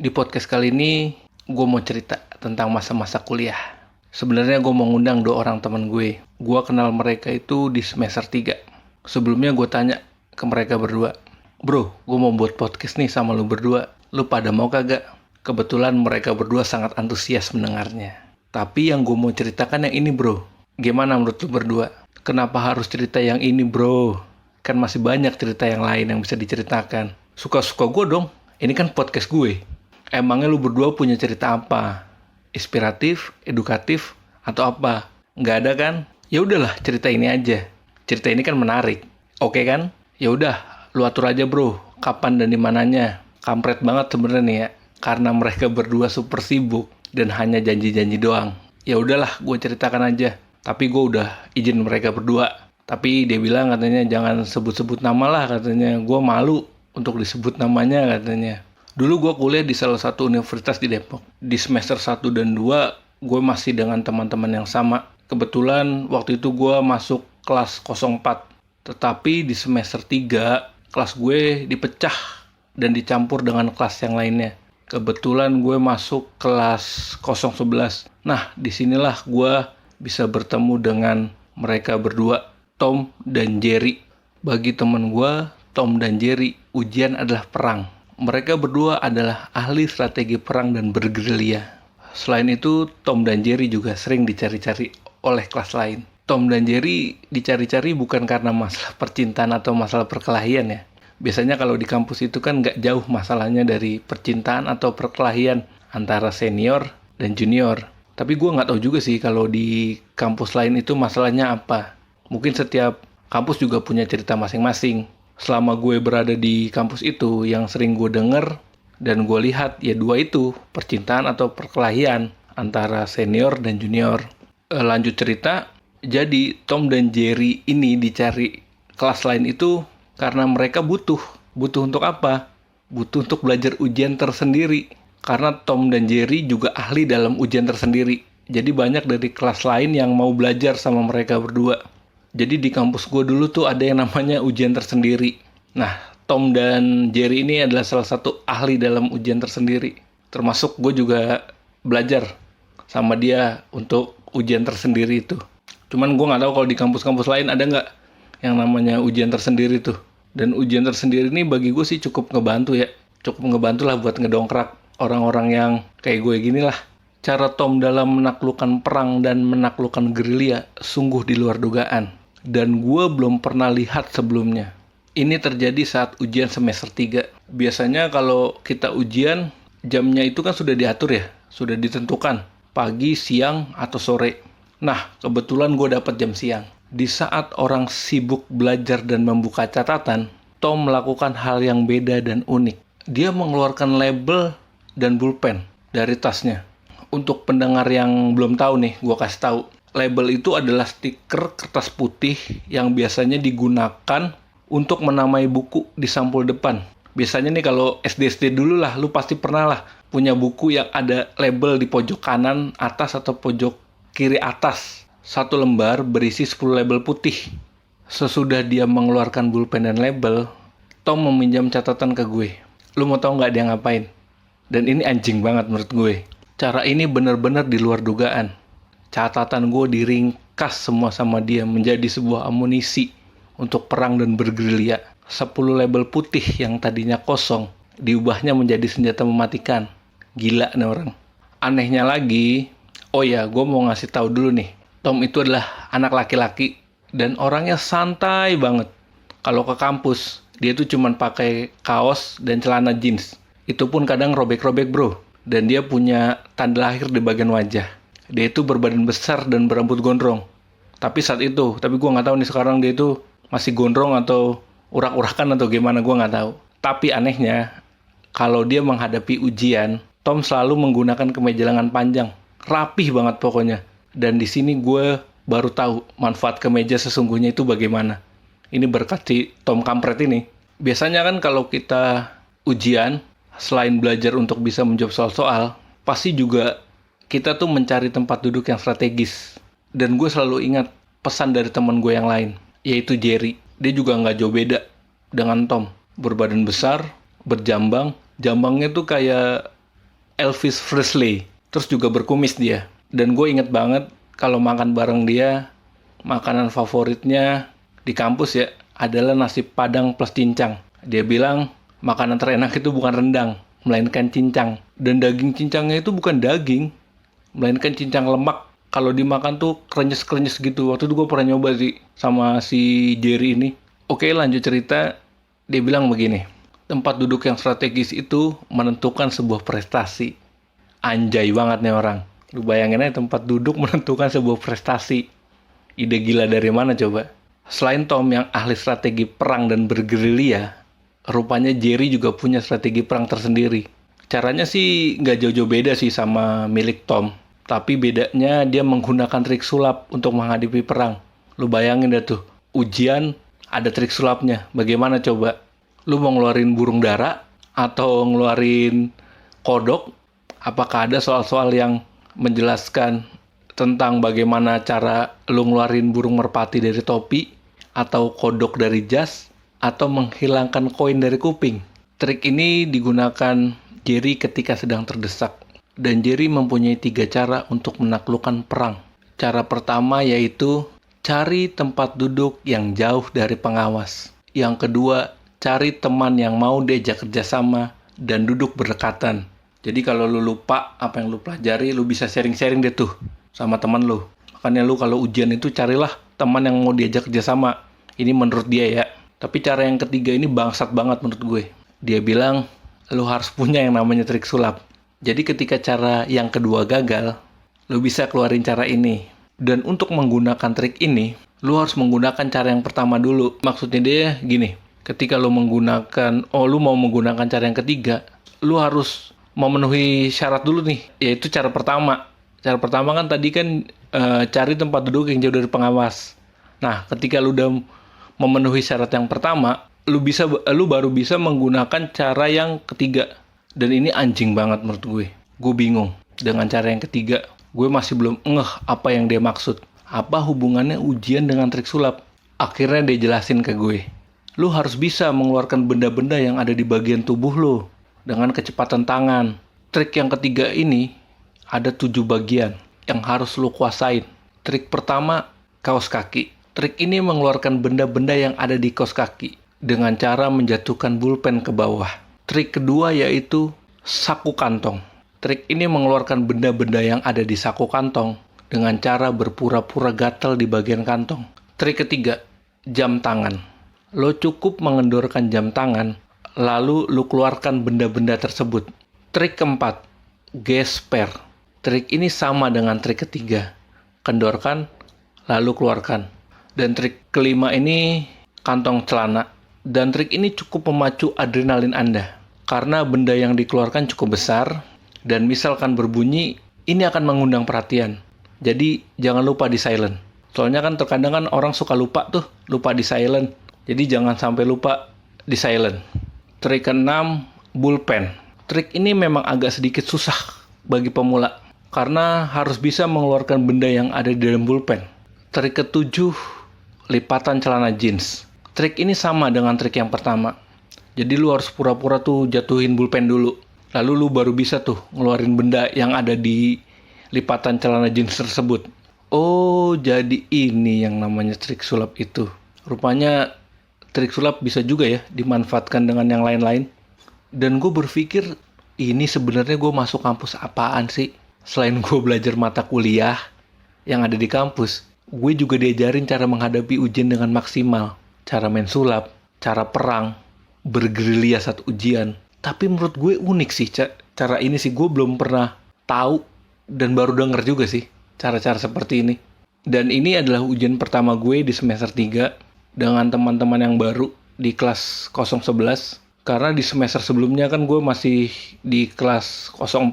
Di podcast kali ini, gue mau cerita tentang masa-masa kuliah. Sebenarnya gue mau ngundang 2 orang teman gue. Gue kenal mereka itu di semester 3. Sebelumnya gue tanya ke mereka berdua, "Bro, gue mau buat podcast nih sama lu berdua. Lu pada mau kagak?" Kebetulan mereka berdua sangat antusias mendengarnya. Tapi yang gue mau ceritakan yang ini bro. Gimana menurut lu berdua? Kenapa harus cerita yang ini bro? Kan masih banyak cerita yang lain yang bisa diceritakan. Suka-suka gue dong. Ini kan podcast gue. Emangnya lu berdua punya cerita apa? Inspiratif, edukatif, atau apa? Nggak ada kan? Ya udahlah, cerita ini aja. Cerita ini kan menarik. Oke kan? Ya udah, lu atur aja bro. Kapan dan di mananya? Kampret banget sebenarnya nih ya. Karena mereka berdua super sibuk dan hanya janji-janji doang. Ya udahlah, gue ceritakan aja. Tapi gue udah izin mereka berdua. Tapi dia bilang katanya jangan sebut-sebut nama lah katanya. Gue malu untuk disebut namanya katanya. Dulu gue kuliah di salah satu universitas di Depok. Di semester 1 dan 2, gue masih dengan teman-teman yang sama. Kebetulan waktu itu gue masuk kelas 04. Tetapi di semester 3, kelas gue dipecah dan dicampur dengan kelas yang lainnya. Kebetulan gue masuk kelas 011. Nah, disinilah gue bisa bertemu dengan mereka berdua, Tom dan Jerry. Bagi teman gue, Tom dan Jerry, ujian adalah perang. Mereka berdua adalah ahli strategi perang dan bergerilya. Selain itu, Tom dan Jerry juga sering dicari-cari oleh kelas lain. Tom dan Jerry dicari-cari bukan karena masalah percintaan atau masalah perkelahian ya. Biasanya kalau di kampus itu kan nggak jauh masalahnya dari percintaan atau perkelahian antara senior dan junior. Tapi gue nggak tahu juga sih kalau di kampus lain itu masalahnya apa. Mungkin setiap kampus juga punya cerita masing-masing. Selama gue berada di kampus itu, yang sering gue denger dan gue lihat ya 2 itu, percintaan atau perkelahian antara senior dan junior. Lanjut cerita, jadi Tom dan Jerry ini dicari kelas lain itu karena mereka butuh. Butuh untuk apa? Butuh untuk belajar ujian tersendiri. Karena Tom dan Jerry juga ahli dalam ujian tersendiri. Jadi banyak dari kelas lain yang mau belajar sama mereka berdua. Jadi di kampus gue dulu tuh ada yang namanya ujian tersendiri. Nah, Tom dan Jerry ini adalah salah satu ahli dalam ujian tersendiri. Termasuk gue juga belajar sama dia untuk ujian tersendiri itu. Cuman gue nggak tahu kalau di kampus-kampus lain ada nggak yang namanya ujian tersendiri tuh. Dan ujian tersendiri ini bagi gue sih cukup ngebantu ya. Cukup ngebantu lah buat ngedongkrak orang-orang yang kayak gue gini lah. Cara Tom dalam menaklukkan perang dan menaklukkan gerilya sungguh di luar dugaan. Dan gue belum pernah lihat sebelumnya. Ini terjadi saat ujian semester 3. Biasanya kalau kita ujian, jamnya itu kan sudah diatur ya, sudah ditentukan. Pagi, siang, atau sore. Nah, kebetulan gue dapat jam siang. Di saat orang sibuk belajar dan membuka catatan, Tom melakukan hal yang beda dan unik. Dia mengeluarkan label dan pulpen dari tasnya. Untuk pendengar yang belum tahu nih, gue kasih tahu. Label itu adalah stiker kertas putih yang biasanya digunakan untuk menamai buku di sampul depan. Biasanya nih kalau SD dulu lah, lu pasti pernah lah punya buku yang ada label di pojok kanan atas atau pojok kiri atas. 1 lembar berisi 10 label putih. Sesudah dia mengeluarkan pulpen dan label, Tom meminjam catatan ke gue. Lu mau tahu nggak dia ngapain? Dan ini anjing banget menurut gue. Cara ini benar-benar di luar dugaan. Catatan gue diringkas semua sama dia menjadi sebuah amunisi untuk perang dan bergerilya. 10 label putih yang tadinya kosong diubahnya menjadi senjata mematikan. Gila nih orang. Anehnya lagi, oh ya gue mau ngasih tahu dulu nih. Tom itu adalah anak laki-laki dan orangnya santai banget. Kalau ke kampus, dia tuh cuman pakai kaos dan celana jeans. Itu pun kadang robek-robek bro. Dan dia punya tanda lahir di bagian wajah. Dia itu berbadan besar dan berambut gondrong. Tapi gue nggak tahu nih sekarang dia itu masih gondrong atau urak-urakan atau gimana, gue nggak tahu. Tapi anehnya, kalau dia menghadapi ujian, Tom selalu menggunakan kemeja lengan panjang. Rapih banget pokoknya. Dan di sini gue baru tahu manfaat kemeja sesungguhnya itu bagaimana. Ini berkat si Tom kampret ini. Biasanya kan kalau kita ujian, selain belajar untuk bisa menjawab soal-soal, pasti juga kita tuh mencari tempat duduk yang strategis. Dan gue selalu ingat pesan dari teman gue yang lain, yaitu Jerry. Dia juga nggak jauh beda dengan Tom. Berbadan besar, berjambang. Jambangnya tuh kayak Elvis Presley. Terus juga berkumis dia. Dan gue inget banget kalau makan bareng dia, makanan favoritnya di kampus ya adalah nasi padang plus cincang. Dia bilang makanan terenak itu bukan rendang, melainkan cincang. Dan daging cincangnya itu bukan daging, melainkan cincang lemak. Kalau dimakan tuh krenyes-krenyes gitu. Waktu itu gue pernah nyoba sih sama si Jerry ini. Oke, lanjut cerita. Dia bilang begini, tempat duduk yang strategis itu menentukan sebuah prestasi. Anjay banget nih orang. Lu bayangin aja tempat duduk menentukan sebuah prestasi. Ide gila dari mana coba? Selain Tom yang ahli strategi perang dan bergerilya, rupanya Jerry juga punya strategi perang tersendiri. Caranya sih nggak jauh-jauh beda sih sama milik Tom. Tapi bedanya dia menggunakan trik sulap untuk menghadapi perang. Lu bayangin deh tuh, ujian ada trik sulapnya. Bagaimana coba? Lu mau ngeluarin burung dara atau ngeluarin kodok? Apakah ada soal-soal yang menjelaskan tentang bagaimana cara lu ngeluarin burung merpati dari topi, atau kodok dari jas, atau menghilangkan koin dari kuping? Trik ini digunakan Jerry ketika sedang terdesak. Dan Jerry mempunyai 3 cara untuk menaklukkan perang. Cara pertama yaitu cari tempat duduk yang jauh dari pengawas. Yang kedua, cari teman yang mau diajak kerjasama dan duduk berdekatan. Jadi kalau lu lupa apa yang lu pelajari, lu bisa sharing-sharing deh tuh sama teman lu. Makanya lu kalau ujian itu carilah teman yang mau diajak kerjasama. Ini menurut dia ya. Tapi cara yang ketiga ini bangsat banget menurut gue. Dia bilang, lu harus punya yang namanya trik sulap. Jadi ketika cara yang kedua gagal, lu bisa keluarin cara ini. Dan untuk menggunakan trik ini, lu harus menggunakan cara yang pertama dulu. Maksudnya dia gini, ketika lu mau menggunakan cara yang ketiga, lu harus memenuhi syarat dulu nih, yaitu cara pertama. Cara pertama kan tadi kan cari tempat duduk yang jauh dari pengawas. Nah, ketika lu udah memenuhi syarat yang pertama, lu baru bisa menggunakan cara yang ketiga. Dan ini anjing banget menurut gue. Gue bingung dengan cara yang ketiga. Gue masih belum ngeh apa yang dia maksud. Apa hubungannya ujian dengan trik sulap? Akhirnya dia jelasin ke gue. Lu harus bisa mengeluarkan benda-benda yang ada di bagian tubuh lu dengan kecepatan tangan. Trik yang ketiga ini ada 7 bagian yang harus lu kuasain. Trik pertama, kaos kaki. Trik ini mengeluarkan benda-benda yang ada di kaos kaki dengan cara menjatuhkan pulpen ke bawah. Trik kedua yaitu saku kantong. Trik ini mengeluarkan benda-benda yang ada di saku kantong dengan cara berpura-pura gatal di bagian kantong. Trik ketiga, jam tangan. Lo cukup mengendorkan jam tangan, lalu lo keluarkan benda-benda tersebut. Trik keempat, gesper. Trik ini sama dengan trik ketiga. Kendorkan, lalu keluarkan. Dan trik kelima ini kantong celana. Dan trik ini cukup memacu adrenalin Anda. Karena benda yang dikeluarkan cukup besar, dan misalkan berbunyi, ini akan mengundang perhatian. Jadi, jangan lupa di silent. Soalnya kan terkadang kan orang suka lupa di silent. Jadi, jangan sampai lupa di silent. Trik keenam, bullpen. Trik ini memang agak sedikit susah bagi pemula, karena harus bisa mengeluarkan benda yang ada di dalam bullpen. Trik ketujuh, lipatan celana jeans. Trik ini sama dengan trik yang pertama. Jadi lu harus pura-pura tuh jatuhin pulpen dulu. Lalu lu baru bisa tuh ngeluarin benda yang ada di lipatan celana jeans tersebut. Oh, jadi ini yang namanya trik sulap itu. Rupanya trik sulap bisa juga ya dimanfaatkan dengan yang lain-lain. Dan gue berpikir, ini sebenarnya gue masuk kampus apaan sih? Selain gue belajar mata kuliah yang ada di kampus, gue juga diajarin cara menghadapi ujian dengan maksimal. Cara main sulap, cara perang, bergerilya saat ujian. Tapi menurut gue unik sih cara ini sih. Gue belum pernah tahu dan baru denger juga sih cara-cara seperti ini. Dan ini adalah ujian pertama gue di semester 3 dengan teman-teman yang baru di kelas 011. Karena di semester sebelumnya kan gue masih di kelas 04.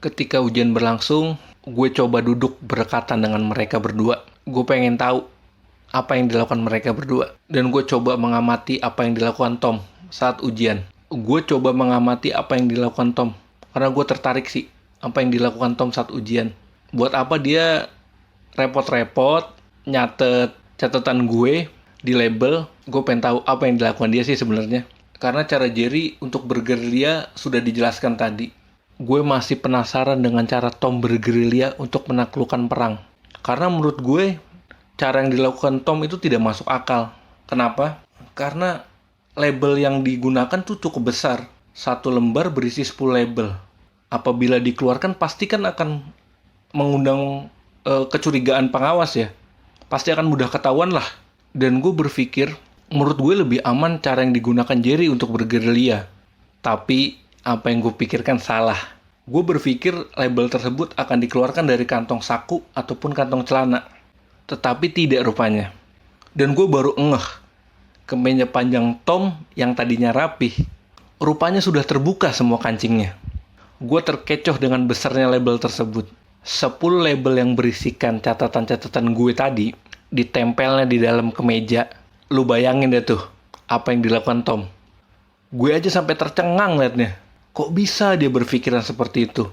Ketika ujian berlangsung, gue coba duduk berdekatan dengan mereka berdua. Gue pengen tahu apa yang dilakukan mereka berdua. Dan gue coba mengamati apa yang dilakukan Tom saat ujian. Gue coba mengamati apa yang dilakukan Tom. Karena gue tertarik sih apa yang dilakukan Tom saat ujian. Buat apa dia repot-repot nyatet catatan gue di label. Gue pengen tahu apa yang dilakukan dia sih sebenarnya. Karena cara Jerry untuk bergerilya sudah dijelaskan tadi. gue masih penasaran dengan cara Tom bergerilya untuk menaklukkan perang. Karena menurut gue, cara yang dilakukan Tom itu tidak masuk akal. Kenapa? Karena label yang digunakan tuh cukup besar. Satu lembar berisi 10 label. Apabila dikeluarkan pasti kan akan mengundang kecurigaan pengawas ya. Pasti akan mudah ketahuan lah. Dan gue berpikir, menurut gue lebih aman cara yang digunakan Jerry untuk bergerilya. Tapi apa yang gue pikirkan salah. Gue berpikir label tersebut akan dikeluarkan dari kantong saku ataupun kantong celana. Tetapi tidak rupanya. Dan gue baru ngeh. Kemeja panjang Tom yang tadinya rapih, rupanya sudah terbuka semua kancingnya. Gue terkecoh dengan besarnya label tersebut. 10 label yang berisikan catatan-catatan gue tadi ditempelnya di dalam kemeja. Lu bayangin deh tuh apa yang dilakukan Tom. Gue aja sampai tercengang liatnya. Kok bisa dia berpikiran seperti itu?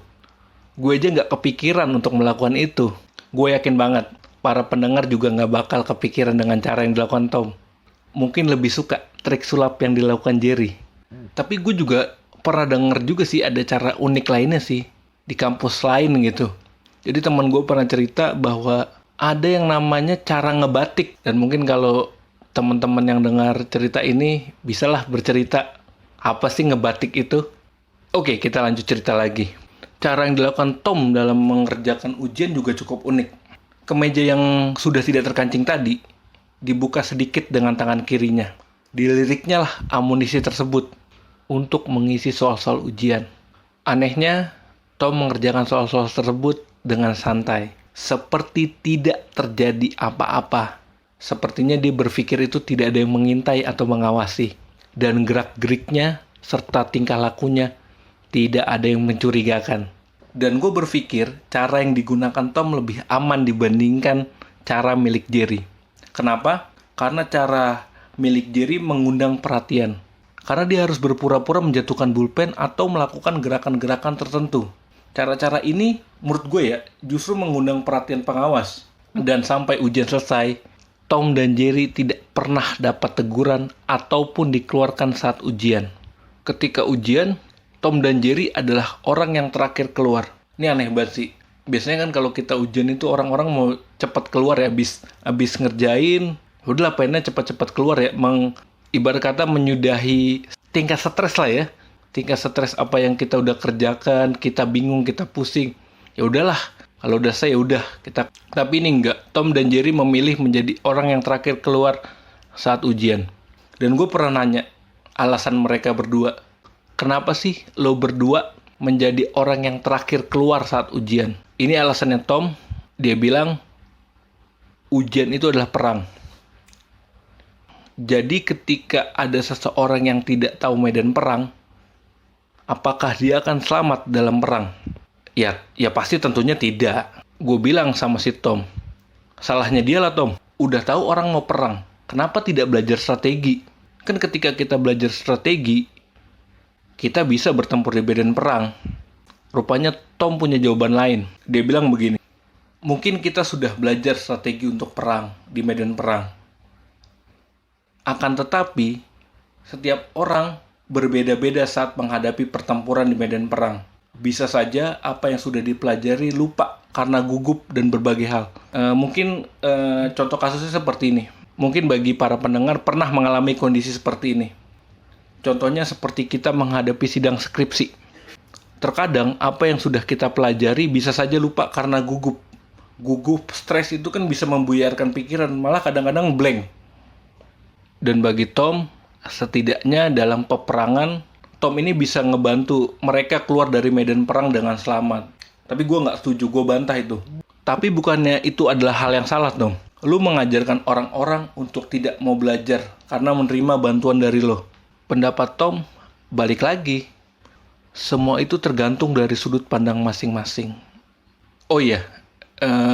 Gue aja nggak kepikiran untuk melakukan itu. Gue yakin banget para pendengar juga nggak bakal kepikiran dengan cara yang dilakukan Tom. Mungkin lebih suka trik sulap yang dilakukan Jerry. Tapi gue juga pernah denger juga sih ada cara unik lainnya sih di kampus lain gitu. Jadi teman gue pernah cerita bahwa ada yang namanya cara ngebatik. Dan mungkin kalau teman-teman yang dengar cerita ini bisalah bercerita apa sih ngebatik itu. Oke, kita lanjut cerita lagi. Cara yang dilakukan Tom dalam mengerjakan ujian juga cukup unik. Kemeja yang sudah tidak terkancing tadi dibuka sedikit dengan tangan kirinya. Diliriknya lah amunisi tersebut untuk mengisi soal-soal ujian. Anehnya, Tom mengerjakan soal-soal tersebut dengan santai. Seperti tidak terjadi apa-apa. Sepertinya dia berpikir itu tidak ada yang mengintai atau mengawasi. Dan gerak-geriknya serta tingkah lakunya tidak ada yang mencurigakan. Dan gue berpikir cara yang digunakan Tom lebih aman dibandingkan cara milik Jerry. Kenapa? Karena cara milik Jerry mengundang perhatian. Karena dia harus berpura-pura menjatuhkan pulpen atau melakukan gerakan-gerakan tertentu. Cara-cara ini, menurut gue ya, justru mengundang perhatian pengawas. Dan sampai ujian selesai, Tom dan Jerry tidak pernah dapat teguran ataupun dikeluarkan saat ujian. Ketika ujian, Tom dan Jerry adalah orang yang terakhir keluar. Ini aneh banget sih. Biasanya kan kalau kita ujian itu orang-orang mau cepat keluar ya, habis ngerjain, udahlah pengennya cepat-cepat keluar ya, ibarat kata menyudahi tingkat stres lah ya. Tingkat stres apa yang kita udah kerjakan, kita bingung, kita pusing. Ya udahlah, kalau udah selesai ya udah kita. Tapi ini enggak. Tom dan Jerry memilih menjadi orang yang terakhir keluar saat ujian. Dan gue pernah nanya alasan mereka berdua. Kenapa sih lo berdua menjadi orang yang terakhir keluar saat ujian? Ini alasannya Tom. Dia bilang ujian itu adalah perang. Jadi ketika ada seseorang yang tidak tahu medan perang, apakah dia akan selamat dalam perang? Ya pasti tentunya tidak. Gue bilang sama si Tom, salahnya dia lah Tom. Udah tahu orang mau perang, kenapa tidak belajar strategi? Kan ketika kita belajar strategi, kita bisa bertempur di medan perang. Rupanya Tom punya jawaban lain. Dia bilang begini, mungkin kita sudah belajar strategi untuk perang di medan perang. Akan tetapi, setiap orang berbeda-beda saat menghadapi pertempuran di medan perang. Bisa saja apa yang sudah dipelajari lupa karena gugup dan berbagai hal. Mungkin contoh kasusnya seperti ini. Mungkin bagi para pendengar pernah mengalami kondisi seperti ini. Contohnya seperti kita menghadapi sidang skripsi. Terkadang apa yang sudah kita pelajari bisa saja lupa karena gugup. Gugup, stres itu kan bisa membuyarkan pikiran, malah kadang-kadang blank. Dan bagi Tom, setidaknya dalam peperangan, Tom ini bisa ngebantu mereka keluar dari medan perang dengan selamat. Tapi gue nggak setuju, gue bantah itu. Tapi bukannya itu adalah hal yang salah, Tom. Lu mengajarkan orang-orang untuk tidak mau belajar karena menerima bantuan dari lo. Pendapat Tom, balik lagi. Semua itu tergantung dari sudut pandang masing-masing. Oh iya,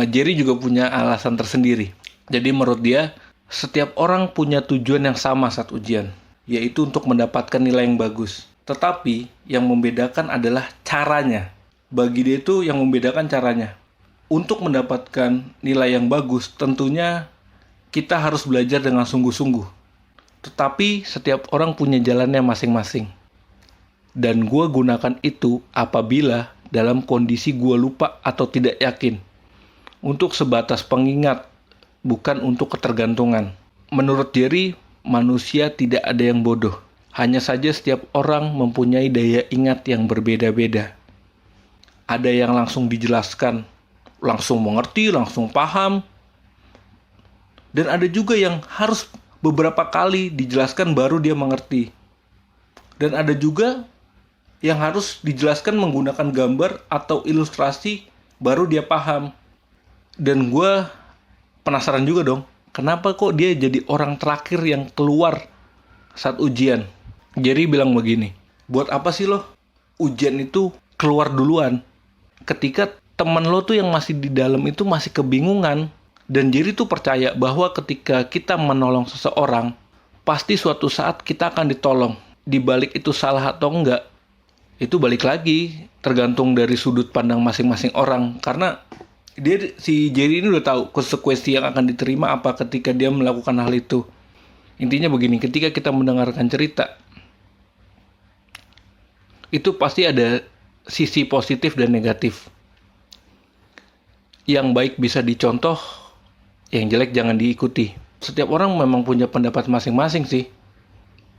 Jerry juga punya alasan tersendiri. Jadi menurut dia, setiap orang punya tujuan yang sama saat ujian, yaitu untuk mendapatkan nilai yang bagus. Tetapi yang membedakan adalah caranya. Bagi dia itu yang membedakan caranya. Untuk mendapatkan nilai yang bagus, tentunya kita harus belajar dengan sungguh-sungguh. Tetapi setiap orang punya jalannya masing-masing. Dan gue gunakan itu apabila dalam kondisi gue lupa atau tidak yakin. Untuk sebatas pengingat, bukan untuk ketergantungan. Menurut Jerry, manusia tidak ada yang bodoh. Hanya saja setiap orang mempunyai daya ingat yang berbeda-beda. Ada yang langsung dijelaskan, langsung mengerti, langsung paham. Dan ada juga yang harus beberapa kali dijelaskan baru dia mengerti. Dan ada juga yang harus dijelaskan menggunakan gambar atau ilustrasi baru dia paham. Dan gue penasaran juga dong, kenapa kok dia jadi orang terakhir yang keluar saat ujian? Jerry bilang begini, buat apa sih lo ujian itu keluar duluan? Ketika teman lo tuh yang masih di dalam itu masih kebingungan. Dan Jerry tuh percaya bahwa ketika kita menolong seseorang, pasti suatu saat kita akan ditolong. Di balik itu salah atau enggak, itu balik lagi tergantung dari sudut pandang masing-masing orang. Karena si Jerry ini udah tahu konsekuensi yang akan diterima apa ketika dia melakukan hal itu. Intinya begini, ketika kita mendengarkan cerita, itu pasti ada sisi positif dan negatif. Yang baik bisa dicontoh, yang jelek jangan diikuti. Setiap orang memang punya pendapat masing-masing sih.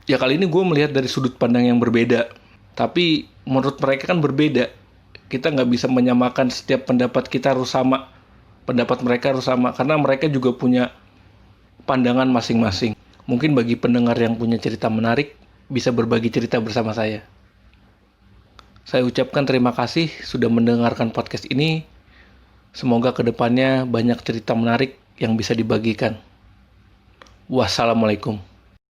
Ya kali ini gue melihat dari sudut pandang yang berbeda. Tapi menurut mereka kan berbeda. Kita nggak bisa menyamakan setiap pendapat kita harus sama. Pendapat mereka harus sama. Karena mereka juga punya pandangan masing-masing. Mungkin bagi pendengar yang punya cerita menarik, bisa berbagi cerita bersama saya. Saya ucapkan terima kasih sudah mendengarkan podcast ini. Semoga kedepannya banyak cerita menarik yang bisa dibagikan. Wassalamualaikum.